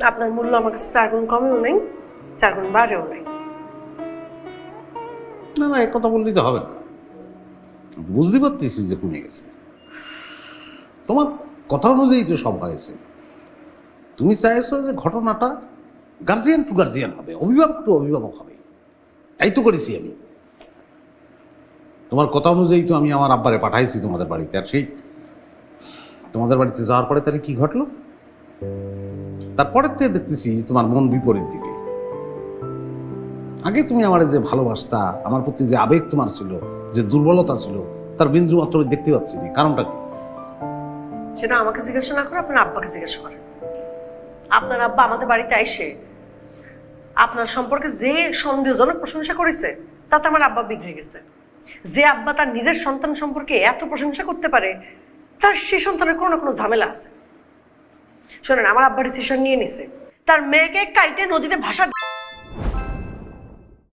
আপনার মূল্য আমার কাছে 4 গুণ কমেও নেই, 4 গুণ বাড়েও নেই। না না, এক কথা বললেই তো হবে না। বুঝতে পারতেছি যে কমে গেছে, তোমার কথা অনুযায়ী তো সব হয়েছে। তুমি চাইছো যে ঘটনাটা গার্জিয়ান টু গার্জিয়ান হবে, অভিভাবক টু অভিভাবক হবে, তাই তো করেছি আমি। তোমার কথা অনুযায়ী তো আমি আমার আব্বারে পাঠাইছি তোমাদের বাড়িতে, আর সেই তোমাদের বাড়িতে যাওয়ার পরে তার কি ঘটলো? তারপরের থেকে দেখতেছি তোমার মন বিপরীত দিকে। আগে তুমি আমার যে ভালোবাসতা, আমার প্রতি যে আবেগ তোমার ছিল, যে দুর্বলতা ছিল, তার বিন্দু মাত্র আমি দেখতে পাচ্ছি না। কারণটা কি? সেটা আমাকে জিজ্ঞাসা না করে আপনার আব্বাকে জিজ্ঞাসা করেন। আপনার আব্বা আমাদের বাড়িতে এসে আপনার সম্পর্কে যে সন্দেহজনক প্রশংসা করেছে, তাতে আমার আব্বা বিগড়ে গেছে। যে আব্বা তার নিজের সন্তান সম্পর্কে এত প্রশংসা করতে পারে, তার সে সন্তানের কোনো না কোনো ঝামেলা আছে। শোনেন, আমার আব্বা ডিসিশন নিয়ে নিছে, তার মেয়েকে কাইটে নদীতে ভাসা